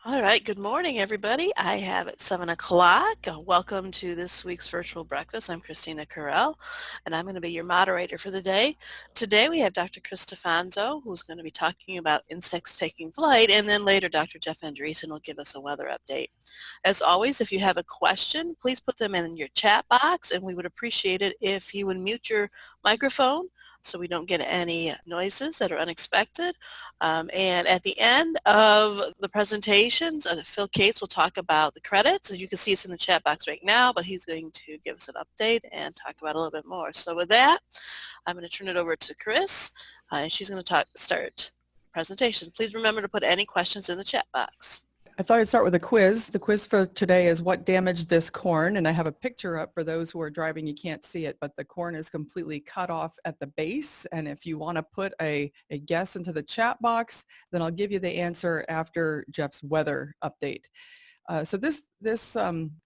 All right, good morning, everybody. I have it 7 o'clock. Welcome to this week's virtual breakfast. I'm Christina Carell, and I'm going to be your moderator for the day. Today we have Dr. Chris DiFonzo, who's going to be talking about insects taking flight, and then later Dr. Jeff Andreessen will give us a weather update. As always, if you have a question, please put them in your chat box, and we would appreciate it if you would mute your microphone so we don't get any noises that are unexpected. And at the end of the presentations, Phil Cates will talk about the credits. As you can see, it's in the chat box right now, but he's going to give us an update and talk about a little bit more. So with that, I'm going to turn it over to Chris, and she's going to start the presentation. Please remember to put any questions in the chat box. I thought I'd start with a quiz. The quiz for today is what damaged this corn, and I have a picture up for those who are driving. You can't see it, but the corn is completely cut off at the base, and if you want to put a guess into the chat box, then I'll give you the answer after Jeff's weather update. So this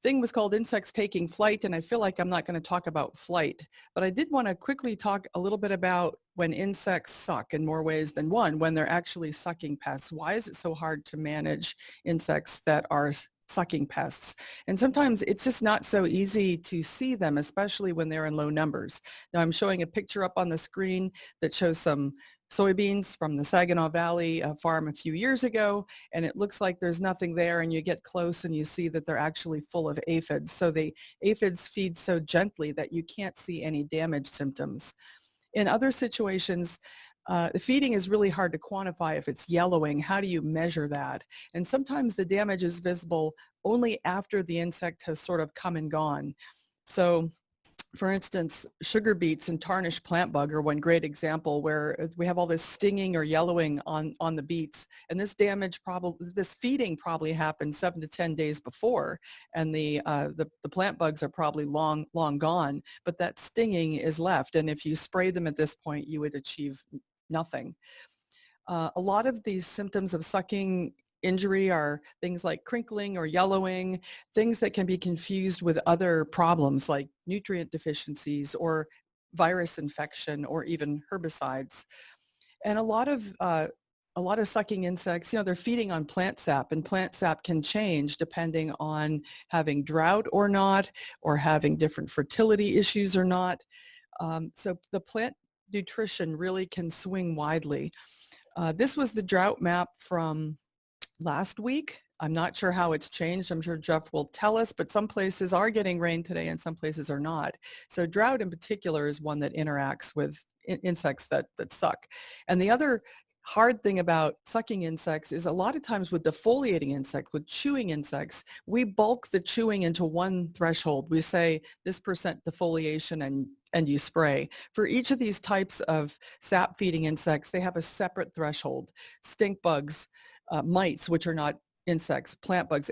thing was called insects taking flight, and I feel like I'm not going to talk about flight, but I did want to quickly talk a little bit about when insects suck in more ways than one, when they're actually sucking pests. Why is it so hard to manage insects that are sucking pests? And sometimes it's just not so easy to see them, especially when they're in low numbers. Now I'm showing a picture up on the screen that shows some soybeans from the Saginaw Valley farm a few years ago, and it looks like there's nothing there, and you get close and you see that they're actually full of aphids. So the aphids feed so gently that you can't see any damage symptoms. In other situations, the feeding is really hard to quantify. If it's yellowing, how do you measure that? And sometimes the damage is visible only after the insect has sort of come and gone. So for instance, sugar beets and tarnished plant bug are one great example where we have all this stinging or yellowing on the beets, and this feeding probably happened 7 to 10 days before, and the plant bugs are probably long gone, but that stinging is left, and if you spray them at this point, you would achieve nothing. A lot of these symptoms of sucking injury are things like crinkling or yellowing, things that can be confused with other problems like nutrient deficiencies or virus infection or even herbicides. And a lot of sucking insects, they're feeding on plant sap, and plant sap can change depending on having drought or not, or having different fertility issues or not. So the plant nutrition really can swing widely. This was the drought map from last week. I'm not sure how it's changed. I'm sure Jeff will tell us, but some places are getting rain today and some places are not. So drought in particular is one that interacts with insects that suck. And the other hard thing about sucking insects is a lot of times with defoliating insects, with chewing insects, we bulk the chewing into one threshold. We say this percent defoliation and you spray. For each of these types of sap feeding insects, they have a separate threshold. Stink bugs, mites, which are not insects, plant bugs,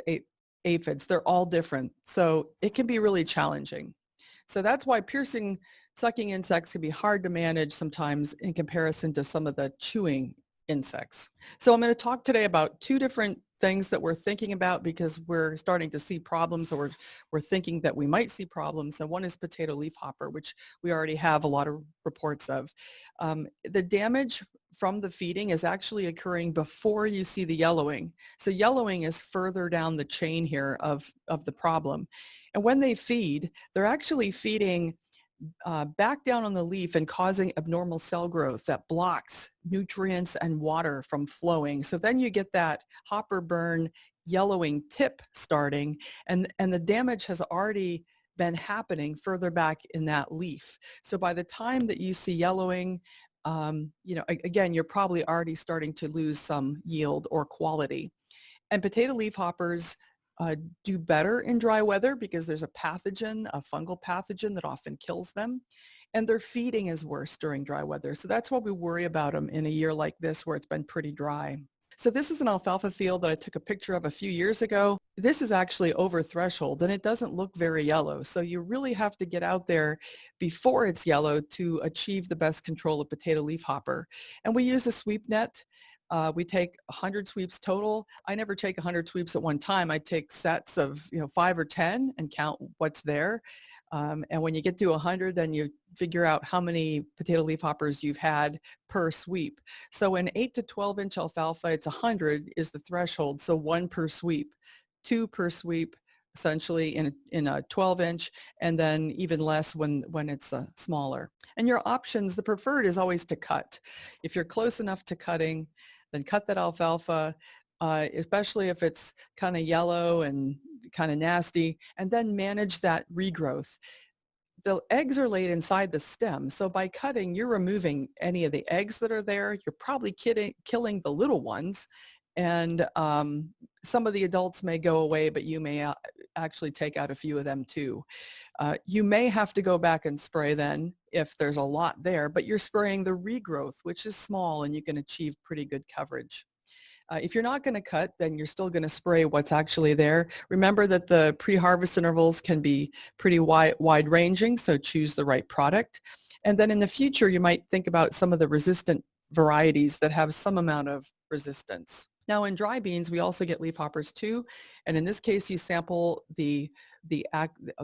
aphids, they're all different. So it can be really challenging. So that's why sucking insects can be hard to manage sometimes in comparison to some of the chewing insects. So I'm going to talk today about two different things that we're thinking about because we're starting to see problems, or we're thinking that we might see problems. And one is potato leafhopper, which we already have a lot of reports of. The damage from the feeding is actually occurring before you see the yellowing. So yellowing is further down the chain here of the problem. And when they feed, they're actually feeding back down on the leaf and causing abnormal cell growth that blocks nutrients and water from flowing. So then you get that hopper burn yellowing tip starting, and the damage has already been happening further back in that leaf. So by the time that you see yellowing, again, you're probably already starting to lose some yield or quality. And potato leafhoppers do better in dry weather because there's a pathogen, a fungal pathogen that often kills them. And their feeding is worse during dry weather. So that's why we worry about them in a year like this where it's been pretty dry. So this is an alfalfa field that I took a picture of a few years ago. This is actually over threshold and it doesn't look very yellow. So you really have to get out there before it's yellow to achieve the best control of potato leafhopper. And we use a sweep net. We take 100 sweeps total. I never take 100 sweeps at one time. I take sets of 5 or 10 and count what's there. And when you get to 100, then you figure out how many potato leafhoppers you've had per sweep. So in 8 to 12 inch alfalfa, it's 100 is the threshold. So 1 per sweep, 2 per sweep, essentially in a 12 inch, and then even less when it's smaller. And your options, the preferred is always to cut. If you're close enough to cutting, then cut that alfalfa, especially if it's kind of yellow and kind of nasty, and then manage that regrowth. The eggs are laid inside the stem. So by cutting, you're removing any of the eggs that are there. You're probably killing the little ones. And some of the adults may go away, but you may actually take out a few of them too. You may have to go back and spray then if there's a lot there, but you're spraying the regrowth, which is small, and you can achieve pretty good coverage. If you're not going to cut, then you're still going to spray what's actually there. Remember that the pre-harvest intervals can be pretty wide-ranging, so choose the right product. And then in the future, you might think about some of the resistant varieties that have some amount of resistance. Now in dry beans, we also get leafhoppers too. And in this case, you sample the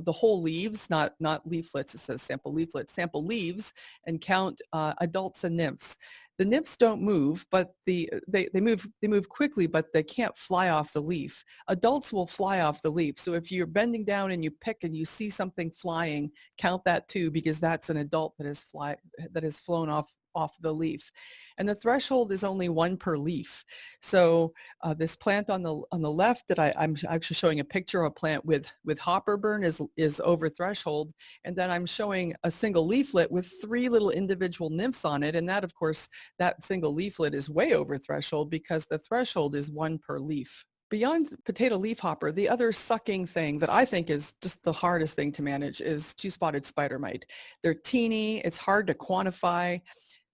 whole leaves, not leaflets. It says sample leaflets, sample leaves, and count adults and nymphs. The nymphs don't move, but they move quickly, but they can't fly off the leaf. Adults will fly off the leaf. So if you're bending down and you pick and you see something flying, count that too, because that's an adult that has flown off the leaf. And the threshold is only 1 per leaf. So this plant on the left that I'm actually showing a picture of a plant with hopper burn is over threshold. And then I'm showing a single leaflet with 3 little individual nymphs on it. And that, of course, that single leaflet is way over threshold because the threshold is 1 per leaf. Beyond potato leafhopper, the other sucking thing that I think is just the hardest thing to manage is two-spotted spider mite. They're teeny, it's hard to quantify.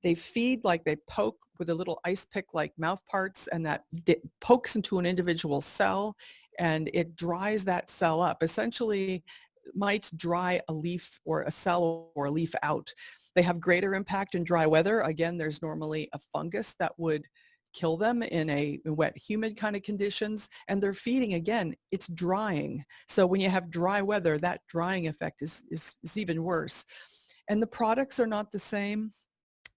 They feed like they poke with a little ice pick like mouth parts, and that pokes into an individual cell and it dries that cell up. Essentially, mites dry a leaf or a cell or a leaf out. They have greater impact in dry weather. Again, there's normally a fungus that would kill them in a wet, humid kind of conditions. And they're feeding, again, it's drying. So when you have dry weather, that drying effect is even worse. And the products are not the same.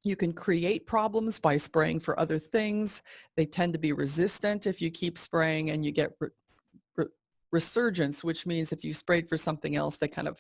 You can create problems by spraying for other things. They tend to be resistant if you keep spraying, and you get resurgence, which means if you sprayed for something else, they kind of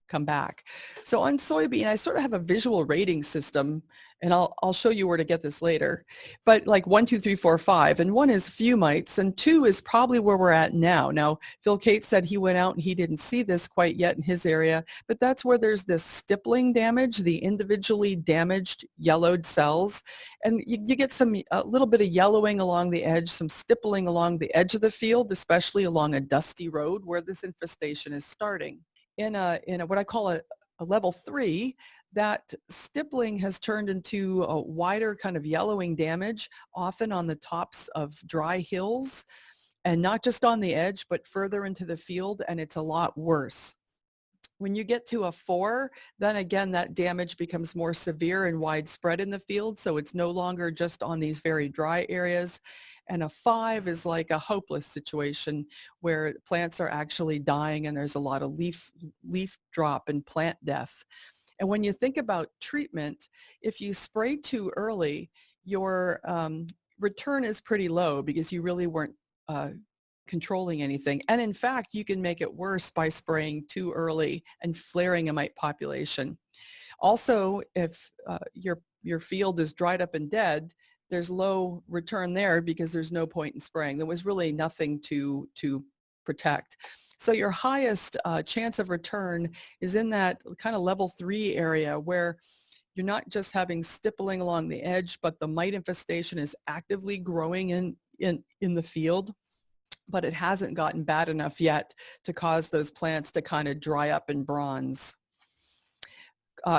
come back. So on soybean, I sort of have a visual rating system, and I'll show you where to get this later. But like 1, 2, 3, 4, 5, and 1 is few mites, and 2 is probably where we're at now. Now, Phil Cates said he went out and he didn't see this quite yet in his area, but that's where there's this stippling damage, the individually damaged yellowed cells, and you get a little bit of yellowing along the edge, some stippling along the edge of the field, especially along a dusty road where this infestation is starting. In what I call a level 3, that stippling has turned into a wider kind of yellowing damage, often on the tops of dry hills, and not just on the edge, but further into the field, and it's a lot worse. When you get to a 4, then again, that damage becomes more severe and widespread in the field, so it's no longer just on these very dry areas. And a 5 is like a hopeless situation where plants are actually dying and there's a lot of leaf drop and plant death. And when you think about treatment, if you spray too early, your return is pretty low because you really weren't controlling anything. And in fact, you can make it worse by spraying too early and flaring a mite population. Also, if your field is dried up and dead, there's low return there because there's no point in spraying. There was really nothing to protect. So your highest chance of return is in that kind of level 3 area where you're not just having stippling along the edge, but the mite infestation is actively growing in the field, but it hasn't gotten bad enough yet to cause those plants to kind of dry up and bronze.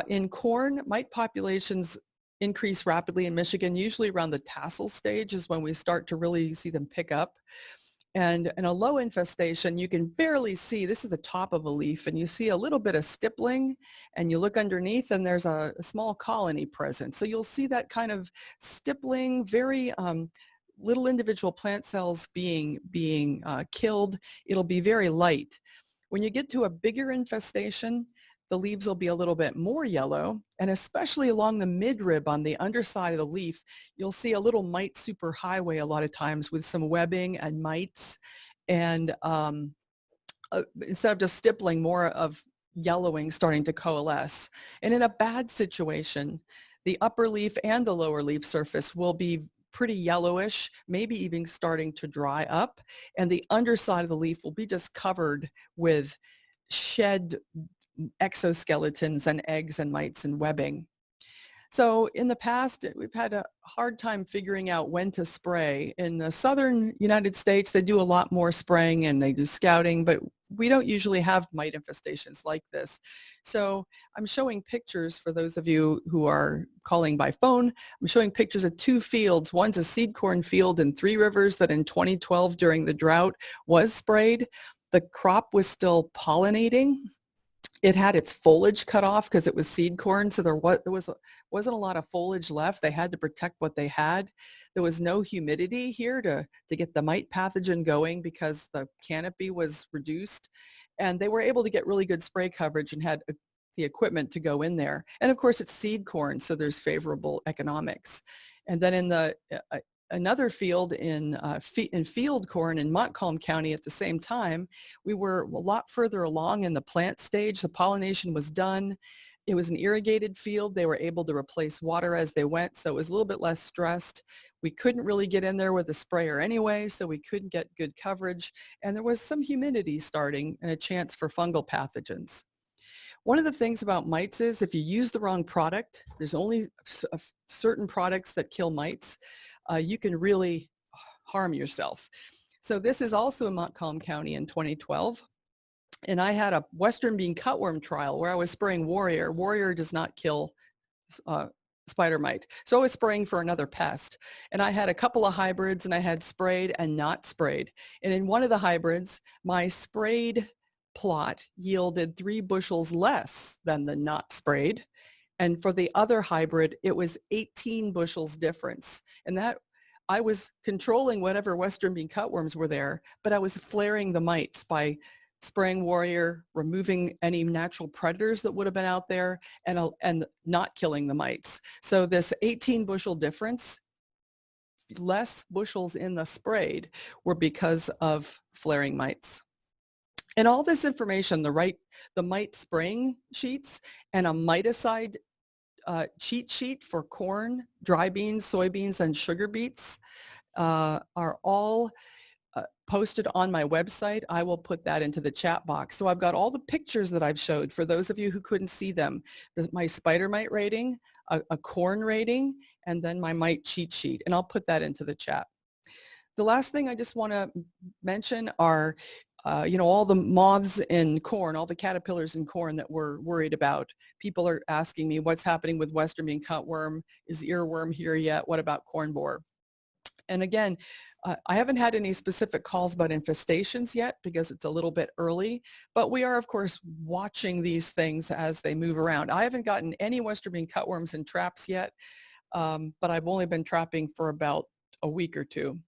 In corn, mite populations increase rapidly in Michigan. Usually around the tassel stage is when we start to really see them pick up. And in a low infestation, you can barely see, this is the top of a leaf, and you see a little bit of stippling, and you look underneath and there's a small colony present. So you'll see that kind of stippling, very little individual plant cells being killed. It'll be very light. When you get to a bigger infestation, the leaves will be a little bit more yellow, and especially along the midrib on the underside of the leaf, you'll see a little mite superhighway a lot of times with some webbing and mites, and instead of just stippling, more of yellowing starting to coalesce. And in a bad situation, the upper leaf and the lower leaf surface will be pretty yellowish, maybe even starting to dry up, and the underside of the leaf will be just covered with shed exoskeletons and eggs and mites and webbing. So in the past, we've had a hard time figuring out when to spray. In the southern United States, they do a lot more spraying and they do scouting, but we don't usually have mite infestations like this. So I'm showing pictures for those of you who are calling by phone. I'm showing pictures of two fields. One's a seed corn field in Three Rivers that in 2012 during the drought was sprayed. The crop was still pollinating. It had its foliage cut off because it was seed corn, so there wasn't a lot of foliage left. They had to protect what they had. There was no humidity here to get the mite pathogen going because the canopy was reduced. And they were able to get really good spray coverage and had the equipment to go in there. And of course, it's seed corn, so there's favorable economics. And then in another field in field corn in Montcalm County at the same time, we were a lot further along in the plant stage. The pollination was done. It was an irrigated field. They were able to replace water as they went, so it was a little bit less stressed. We couldn't really get in there with a sprayer anyway, so we couldn't get good coverage. And there was some humidity starting and a chance for fungal pathogens. One of the things about mites is if you use the wrong product, there's only certain products that kill mites, you can really harm yourself. So this is also in Montcalm County in 2012. And I had a Western bean cutworm trial where I was spraying Warrior. Warrior does not kill spider mite. So I was spraying for another pest. And I had a couple of hybrids and I had sprayed and not sprayed. And in one of the hybrids, my sprayed plot yielded 3 bushels less than the not sprayed. And for the other hybrid, it was 18 bushels difference. And that I was controlling whatever Western bean cutworms were there, but I was flaring the mites by spraying Warrior, removing any natural predators that would have been out there, and not killing the mites. So this 18 bushel difference, less bushels in the sprayed, were because of flaring mites. And all this information, the mite spraying sheets and a miticide cheat sheet for corn, dry beans, soybeans, and sugar beets are all posted on my website. I will put that into the chat box. So I've got all the pictures that I've showed for those of you who couldn't see them. My spider mite rating, a corn rating, and then my mite cheat sheet. And I'll put that into the chat. The last thing I just want to mention are all the moths in corn, all the caterpillars in corn that we're worried about. People are asking me what's happening with Western bean cutworm. Is earworm here yet? What about corn borer? And again, I haven't had any specific calls about infestations yet because it's a little bit early, but we are, of course, watching these things as they move around. I haven't gotten any Western bean cutworms in traps yet, but I've only been trapping for about a week or two.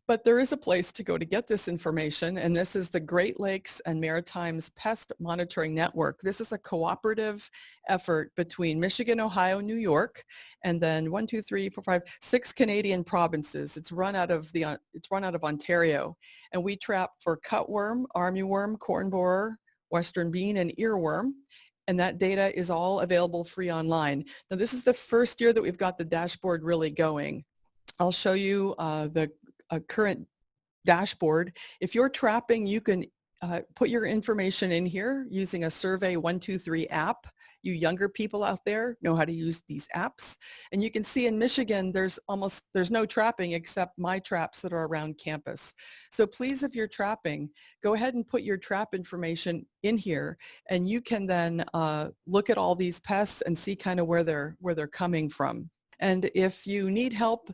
But there is a place to go to get this information, and this is the Great Lakes and Maritimes Pest Monitoring Network. This is a cooperative effort between Michigan, Ohio, New York, and then 6 Canadian provinces. It's run out of Ontario, and we trap for cutworm, armyworm, corn borer, Western bean, and earworm. And that data is all available free online. Now, this is the first year that we've got the dashboard really going. I'll show you the current dashboard. If you're trapping, you can put your information in here using a Survey 123 app. You younger people out there know how to use these apps. And you can see in Michigan, there's no trapping except my traps that are around campus. So please, if you're trapping, go ahead and put your trap information in here, and you can then look at all these pests and see kind of where they're coming from. And if you need help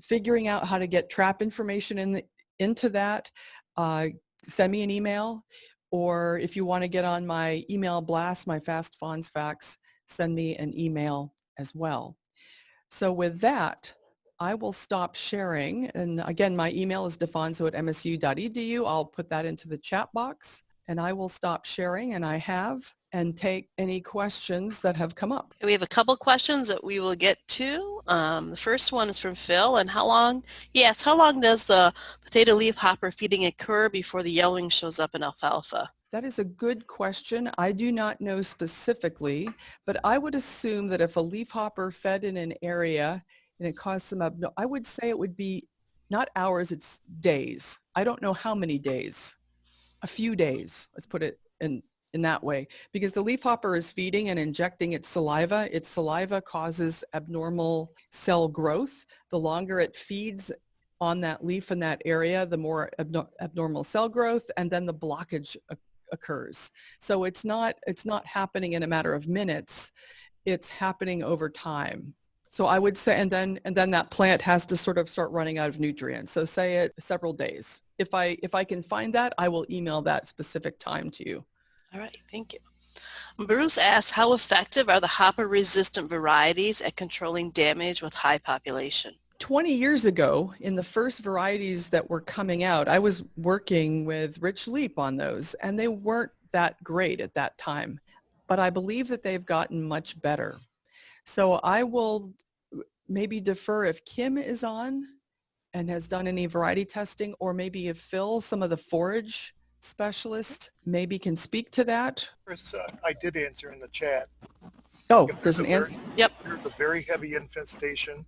figuring out how to get trap information into that, send me an email, or if you want to get on my email blast, my Fast Fawns Facts, send me an email as well. So with that, I will stop sharing. And again, my email is difonzo@msu.edu. I'll put that into the chat box, and I will stop sharing, and I have, and take any questions that have come up. We have a couple questions that we will get to. The first one is from Phil, and how long does the potato leafhopper feeding occur before the yellowing shows up in alfalfa? That is a good question. I do not know specifically, but I would assume that if a leafhopper fed in an area and it caused some I would say it would be not hours, it's days. I don't know how many days. A few days, let's put it in that way, because the leafhopper is feeding and injecting its saliva. Its saliva causes abnormal cell growth. The longer it feeds on that leaf in that area, the more abnormal cell growth, and then the blockage occurs. So it's not happening in a matter of minutes. It's happening over time. So I would say, and then that plant has to sort of start running out of nutrients. So say it several days. If I can find that, I will email that specific time to you. All right, thank you. Bruce asks, how effective are the hopper-resistant varieties at controlling damage with high population? 20 years ago, in the first varieties that were coming out, I was working with Rich Leap on those, and they weren't that great at that time. But I believe that they've gotten much better. So I will maybe defer if Kim is on and has done any variety testing, or maybe if Phil, some of the forage specialists, maybe can speak to that. Chris, I did answer in the chat. Oh, there's an answer? Yep. If there's a very heavy infestation,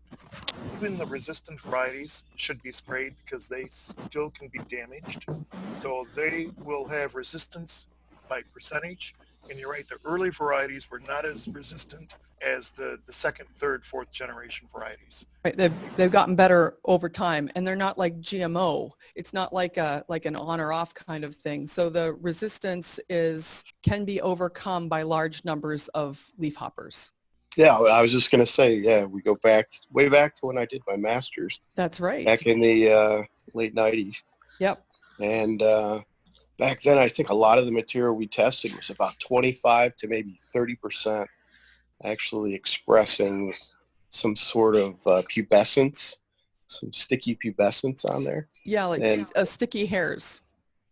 even the resistant varieties should be sprayed because they still can be damaged. So they will have resistance by percentage. And you're right, the early varieties were not as resistant as the second, third, fourth generation varieties. Right, they've gotten better over time, and they're not like GMO. It's not like an on or off kind of thing. So the resistance can be overcome by large numbers of leafhoppers. Yeah, I was just going to say, yeah, we go way back to when I did my master's. That's right. Back in the late 90s. Yep. And back then, I think a lot of the material we tested was about 25 to maybe 30% actually expressing some sort of pubescence, some sticky pubescence on there. Yeah, like sticky hairs.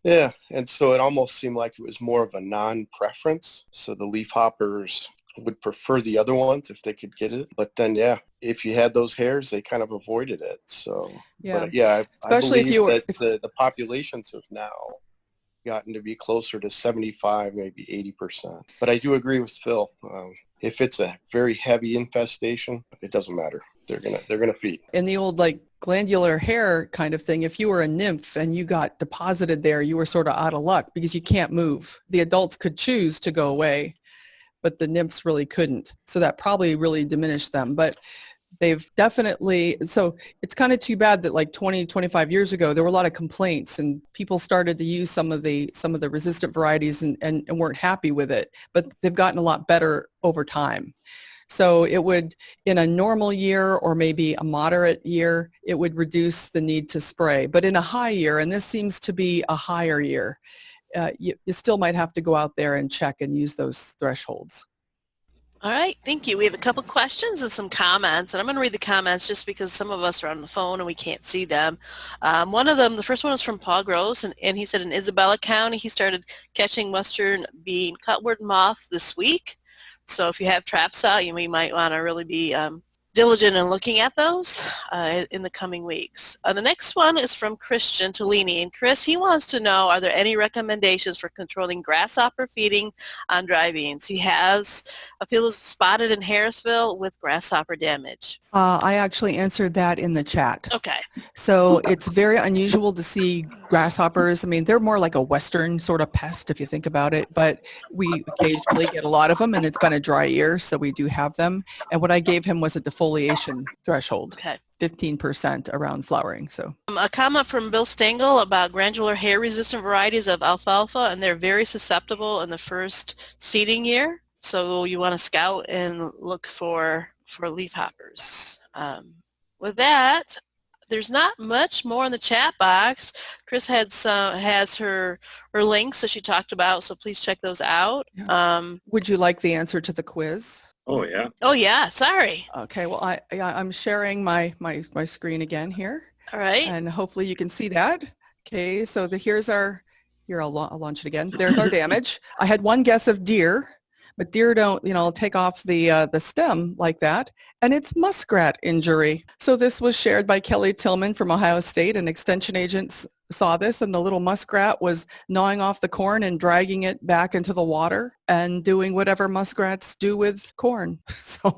Yeah, and so it almost seemed like it was more of a non-preference. So the leafhoppers would prefer the other ones if they could get it. But then, yeah, if you had those hairs, they kind of avoided it. So, yeah, but, yeah, especially I believe the populations have now gotten to be closer to 75, maybe 80%. But I do agree with Phil. If it's a very heavy infestation, it doesn't matter. They're gonna feed. In the old like glandular hair kind of thing, if you were a nymph and you got deposited there, you were sort of out of luck because you can't move. The adults could choose to go away, but the nymphs really couldn't. So that probably really diminished them. But they've definitely, so it's kind of too bad that like 20, 25 years ago, there were a lot of complaints and people started to use some of the resistant varieties and weren't happy with it, but they've gotten a lot better over time. So it would, in a normal year or maybe a moderate year, it would reduce the need to spray. But in a high year, and this seems to be a higher year, you still might have to go out there and check and use those thresholds. All right, thank you. We have a couple questions and some comments, and I'm going to read the comments just because some of us are on the phone and we can't see them. One of them, the first one is from Paul Gross, and he said in Isabella County he started catching western bean cutworm moth this week. So if you have traps out, you might want to really be diligent in looking at those in the coming weeks. The next one is from Christian Tolini, and Chris, he wants to know, are there any recommendations for controlling grasshopper feeding on dry beans? He has a field spotted in Harrisville with grasshopper damage. I actually answered that in the chat. Okay. So it's very unusual to see grasshoppers. I mean, they're more like a Western sort of pest if you think about it, but we occasionally get a lot of them, and it's been a dry year, so we do have them. And what I gave him was a defoliation threshold, okay. 15% around flowering. So a comment from Bill Stengel about glandular hair resistant varieties of alfalfa, and they're very susceptible in the first seeding year. So you want to scout and look for leafhoppers. With that, There's not much more in the chat box. Chris has her links that she talked about, so please check those out. Yeah. Would you like the answer to the quiz? Oh, yeah. Oh, yeah. Sorry. Okay. Well, I'm sharing my screen again here. All right. And hopefully you can see that. Okay. So I'll launch it again. There's our damage. I had one guess of deer, but deer don't, take off the stem like that. And it's muskrat injury. So this was shared by Kelly Tillman from Ohio State. An extension agent saw this, and the little muskrat was gnawing off the corn and dragging it back into the water and doing whatever muskrats do with corn. So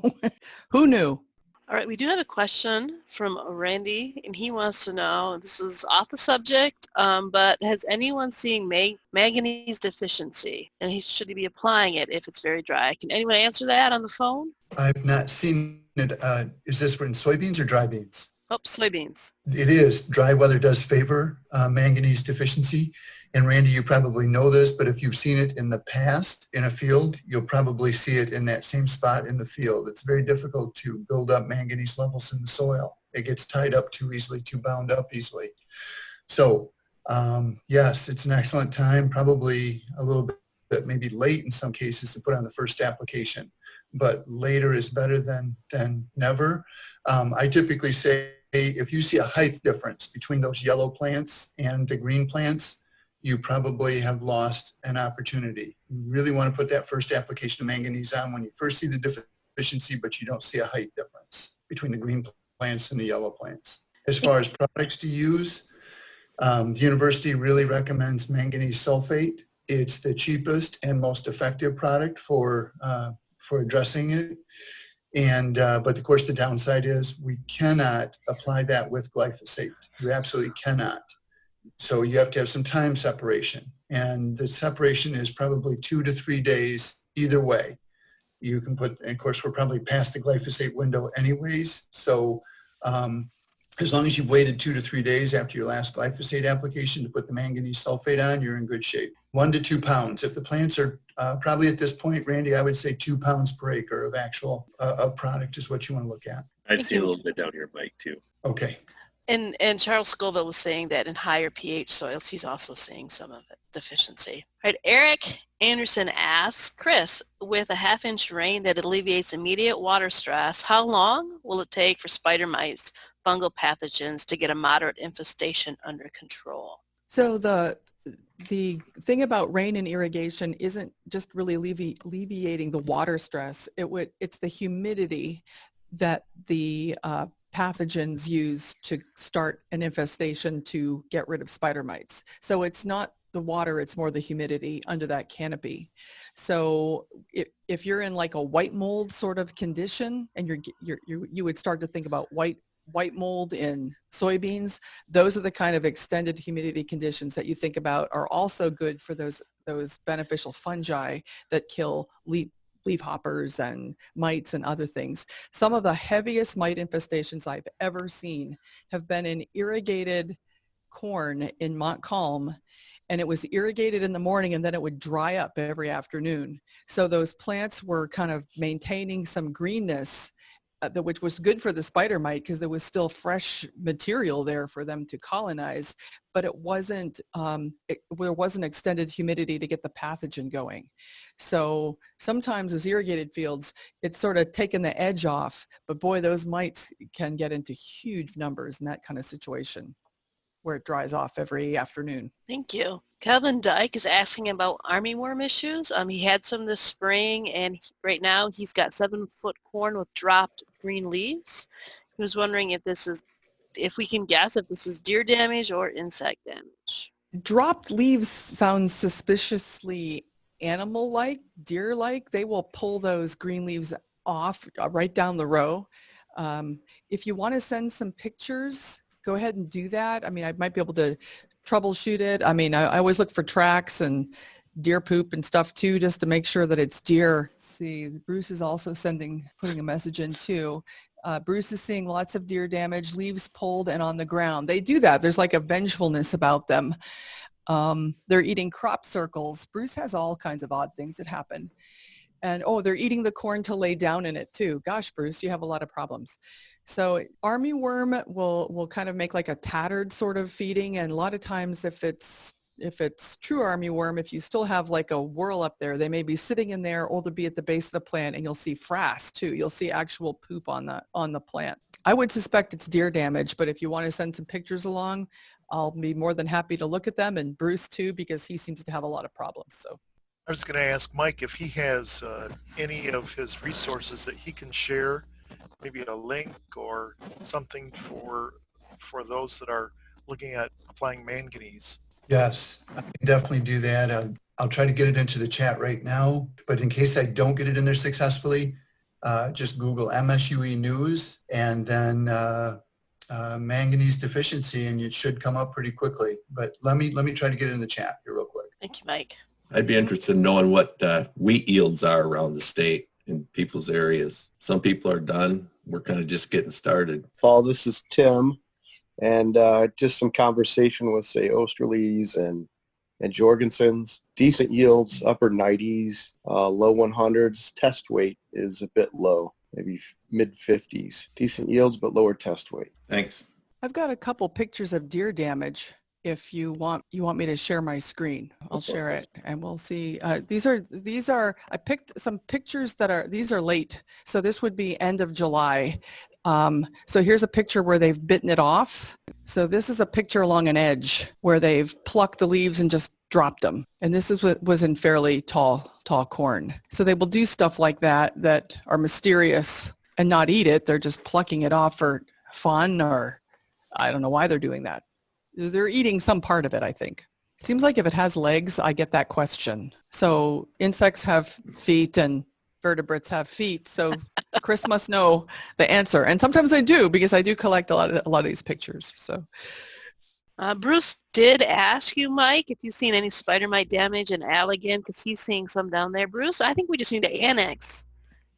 who knew? All right, we do have a question from Randy, and he wants to know, this is off the subject, but has anyone seen manganese deficiency? And should he be applying it if it's very dry? Can anyone answer that on the phone? I've not seen it. Is this in soybeans or dry beans? Oh, soybeans. It is. Dry weather does favor manganese deficiency. And Randy, you probably know this, but if you've seen it in the past in a field, you'll probably see it in that same spot in the field. It's very difficult to build up manganese levels in the soil. It gets tied up too easily, too bound up easily. So yes, it's an excellent time, probably a little bit maybe late in some cases to put on the first application, but later is better than never. I typically say if you see a height difference between those yellow plants and the green plants, you probably have lost an opportunity. You really want to put that first application of manganese on when you first see the deficiency, but you don't see a height difference between the green plants and the yellow plants. As far as products to use, the university really recommends manganese sulfate. It's the cheapest and most effective product for addressing it. And but of course the downside is we cannot apply that with glyphosate. You absolutely cannot. So you have to have some time separation, and the separation is probably 2 to 3 days either way. You can put, and of course we're probably past the glyphosate window anyways. So as long as you've waited 2 to 3 days after your last glyphosate application to put the manganese sulfate on, you're in good shape. 1 to 2 pounds. If the plants are probably at this point, Randy, I would say 2 pounds per acre of actual product is what you want to look at. I'd see a little bit down here, Mike, too. Okay. And Charles Scoville was saying that in higher pH soils, he's also seeing some of it, deficiency. All right, Eric Anderson asks, Chris, with a half-inch rain that alleviates immediate water stress, how long will it take for spider mites, fungal pathogens to get a moderate infestation under control? So the thing about rain and irrigation isn't just really alleviating the water stress. It's the humidity that the pathogens use to start an infestation to get rid of spider mites. So it's not the water, it's more the humidity under that canopy. So if you're in like a white mold sort of condition and you would start to think about white mold in soybeans, those are the kind of extended humidity conditions that you think about are also good for those beneficial fungi that kill leafhoppers and mites and other things. Some of the heaviest mite infestations I've ever seen have been in irrigated corn in Montcalm, and it was irrigated in the morning and then it would dry up every afternoon. So those plants were kind of maintaining some greenness, which was good for the spider mite because there was still fresh material there for them to colonize, but it wasn't, there wasn't extended humidity to get the pathogen going. So sometimes as irrigated fields, it's sort of taken the edge off, but boy, those mites can get into huge numbers in that kind of situation where it dries off every afternoon. Thank you. Calvin Dyke is asking about armyworm issues. He had some this spring, and right now he's got 7-foot corn with dropped green leaves. He was wondering if we can guess if this is deer damage or insect damage. Dropped leaves sounds suspiciously animal-like, deer-like. They will pull those green leaves off right down the row. If you want to send some pictures, go ahead and do that. I mean, I might be able to troubleshoot it. I mean, I always look for tracks and deer poop and stuff too, just to make sure that it's deer. Let's see, Bruce is also putting a message in too. Bruce is seeing lots of deer damage, leaves pulled and on the ground. They do that. There's like a vengefulness about them. They're eating crop circles. Bruce has all kinds of odd things that happen. And, oh, they're eating the corn to lay down in it too. Gosh, Bruce, you have a lot of problems. So armyworm will kind of make like a tattered sort of feeding. And a lot of times if it's true armyworm, if you still have like a whorl up there, they may be sitting in there or they'll be at the base of the plant, and you'll see frass too. You'll see actual poop on the plant. I would suspect it's deer damage, but if you want to send some pictures along, I'll be more than happy to look at them, and Bruce too, because he seems to have a lot of problems. So I was going to ask Mike if he has any of his resources that he can share, maybe a link or something for those that are looking at applying manganese. Yes, I can definitely do that. I'll try to get it into the chat right now, but in case I don't get it in there successfully, just Google MSUE News and then manganese deficiency, and it should come up pretty quickly. But let me try to get it in the chat here real quick. Thank you, Mike. I'd be interested in knowing what wheat yields are around the state in people's areas. Some people are done. We're kind of just getting started. Paul, this is Tim. And just some conversation with, say, Osterlees and Jorgensen's. Decent yields, upper 90s, low 100s. Test weight is a bit low, maybe mid 50s. Decent yields, but lower test weight. Thanks. I've got a couple pictures of deer damage. If you want me to share my screen, I'll share it and we'll see. These are, I picked some pictures these are late. So this would be end of July. So here's a picture where they've bitten it off. So this is a picture along an edge where they've plucked the leaves and just dropped them. And this is what was in fairly tall corn. So they will do stuff like that are mysterious and not eat it. They're just plucking it off for fun, or I don't know why they're doing that. They're eating some part of it, I think. Seems like if it has legs, I get that question. So insects have feet and vertebrates have feet. So Chris must know the answer. And sometimes I do, because I do collect a lot of these pictures. So Bruce did ask you, Mike, if you've seen any spider mite damage in Allegan, because he's seeing some down there. Bruce, I think we just need to annex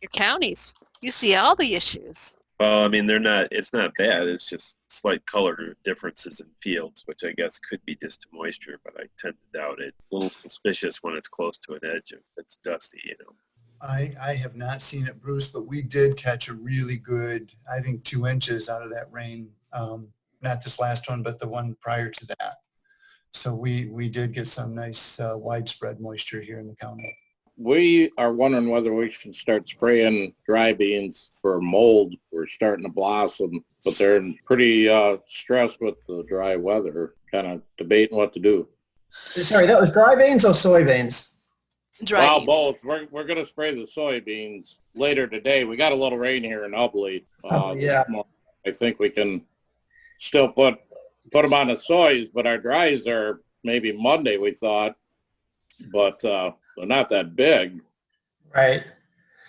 your counties. You see all the issues. Well, I mean, it's not bad. It's just slight color differences in fields, which I guess could be just moisture, but I tend to doubt it. A little suspicious when it's close to an edge if it's dusty, you know. I have not seen it, Bruce, but we did catch a really good, I think, 2 inches out of that rain. Not this last one, but the one prior to that. So we did get some nice widespread moisture here in the county. We are wondering whether we should start spraying dry beans for mold. We're starting to blossom, but they're pretty stressed with the dry weather, kind of debating what to do. Sorry, that was dry beans or soybeans? Dry beans. Both. We're going to spray the soybeans later today. We got a little rain here in Ubley. Yeah. I think we can still put them on the soys, but our dries are maybe Monday, we thought, but they're not that big. Right.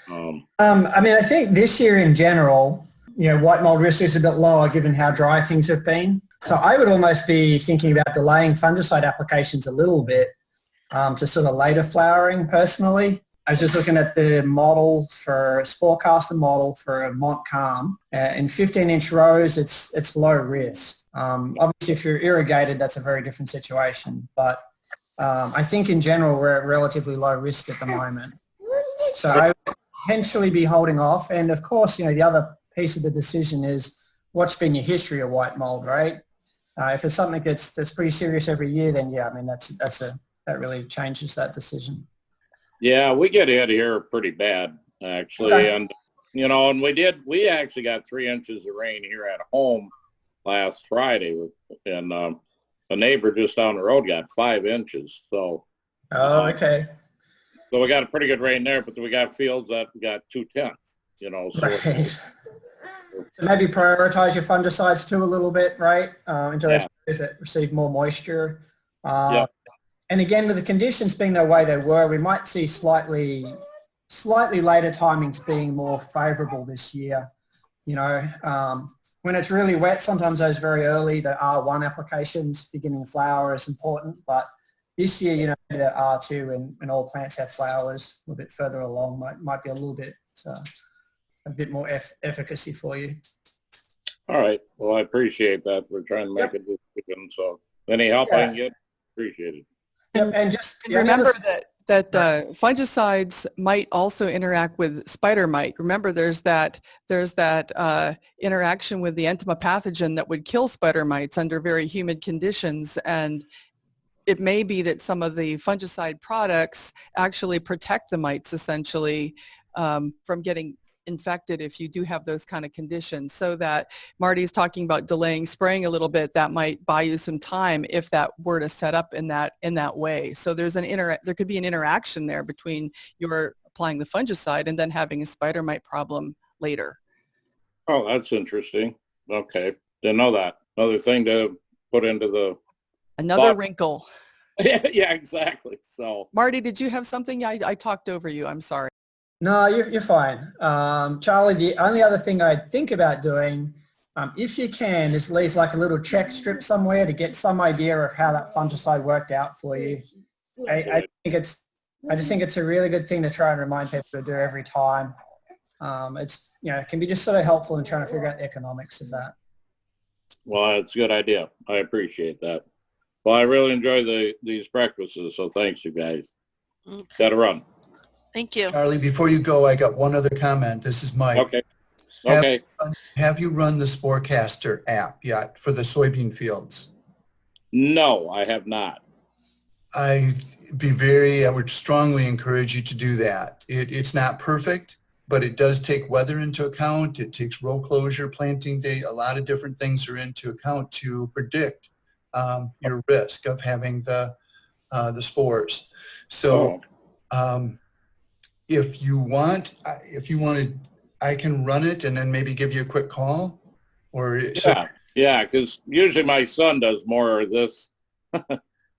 I mean, I think this year in general, white mold risk is a bit lower given how dry things have been. So I would almost be thinking about delaying fungicide applications a little bit to sort of later flowering personally. I was just looking at the model for a Sporecaster model for a Montcalm. In 15-inch rows, it's low risk. Obviously, if you're irrigated, that's a very different situation. But I think in general, we're at relatively low risk at the moment. So I would potentially be holding off. And of course, the other piece of the decision is what's been your history of white mold, right? If it's something that's pretty serious every year, then yeah, I mean, that really changes that decision. Yeah, we get hit here pretty bad, actually. Okay. And, and we actually got 3 inches of rain here at home last Friday. And a neighbor just down the road got 5 inches. So, okay. So we got a pretty good rain there, but we got fields that got 2/10, So, right. So maybe prioritize your fungicides too a little bit, right? Into areas that receive more moisture. Yeah. And again, with the conditions being the way they were, we might see slightly later timings being more favorable this year. When it's really wet, sometimes those very early, the R1 applications, beginning flower is important. But this year, that R2 and all plants have flowers a little bit further along might be a little bit, a bit more efficacy for you. All right. Well, I appreciate that. We're trying to make a decision. So any help I can get, appreciate it. Yep, and just remember fungicides might also interact with spider mite. Remember, there's that interaction with the entomopathogen that would kill spider mites under very humid conditions, and it may be that some of the fungicide products actually protect the mites essentially from getting infected if you do have those kind of conditions. So that Marty's talking about delaying spraying a little bit, that might buy you some time if that were to set up in that way. So there's there could be an interaction there between your applying the fungicide and then having a spider mite problem later. Oh, that's interesting. Okay, didn't know that. Another thing to put into the another wrinkle. Yeah, exactly. So Marty, did you have something? I talked over you. I'm sorry. No, you're fine. Charlie, the only other thing I'd think about doing, if you can, is leave like a little check strip somewhere to get some idea of how that fungicide worked out for you. I just think it's a really good thing to try and remind people to do every time. It can be just sort of helpful in trying to figure out the economics of that. Well, it's a good idea. I appreciate that. Well, I really enjoy these breakfasts, so thanks, you guys. Got to run. Thank you. Charlie, before you go, I got one other comment. This is Mike. Okay. Have you run the Sporecaster app yet for the soybean fields? No, I have not. I would strongly encourage you to do that. It's not perfect, but it does take weather into account. It takes row closure, planting date, a lot of different things are into account to predict your risk of having the spores. So if you want, I can run it and then maybe give you a quick call. Yeah, because usually my son does more of this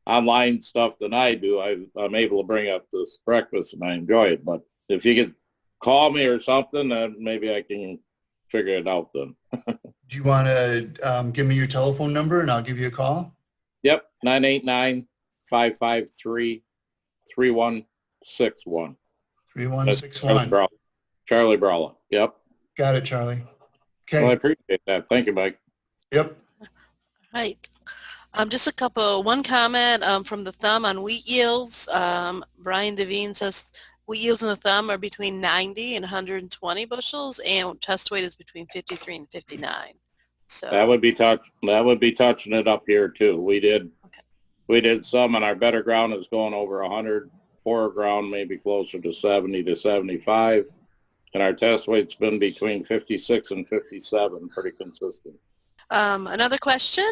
online stuff than I do. I'm able to bring up this breakfast and I enjoy it. But if you could call me or something, then maybe I can figure it out then. Do you want to give me your telephone number and I'll give you a call? Yep, 989-553-3161. 3161. Charlie Brawler. Yep. Got it, Charlie. Okay. Well, I appreciate that. Thank you, Mike. Yep. Right. Just one comment from the thumb on wheat yields. Brian Devine says wheat yields in the thumb are between 90 and 120 bushels, and test weight is between 53 and 59. So that would be touching it up here too. We did some, and our better ground is going over 100. Poorer ground maybe closer to 70 to 75, and our test weight's been between 56 and 57, pretty consistent. Another question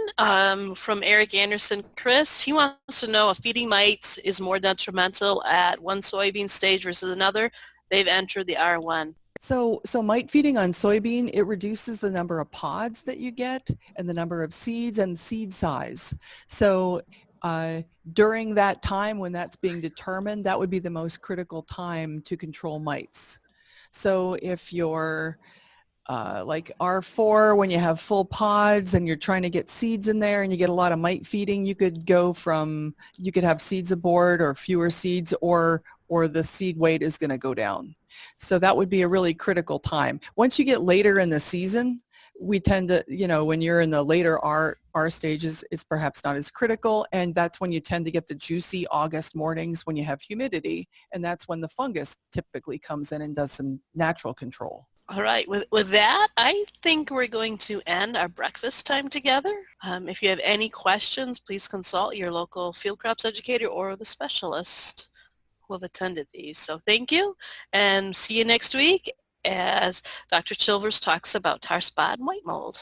from Eric Anderson. Chris, he wants to know if feeding mites is more detrimental at one soybean stage versus another. They've entered the R1. So mite feeding on soybean, it reduces the number of pods that you get and the number of seeds and seed size. So during that time when that's being determined, that would be the most critical time to control mites. So if you're like R4, when you have full pods and you're trying to get seeds in there and you get a lot of mite feeding, you could have seeds aboard or fewer seeds, or the seed weight is going to go down. So that would be a really critical time. Once you get later in the season, we tend to, when you're in the later R stages, it's perhaps not as critical, and that's when you tend to get the juicy August mornings when you have humidity, and that's when the fungus typically comes in and does some natural control. All right, with that, I think we're going to end our breakfast time together. If you have any questions, please consult your local field crops educator or the specialist who have attended these. So thank you, and see you next week as Dr. Chilvers talks about tar spot and white mold.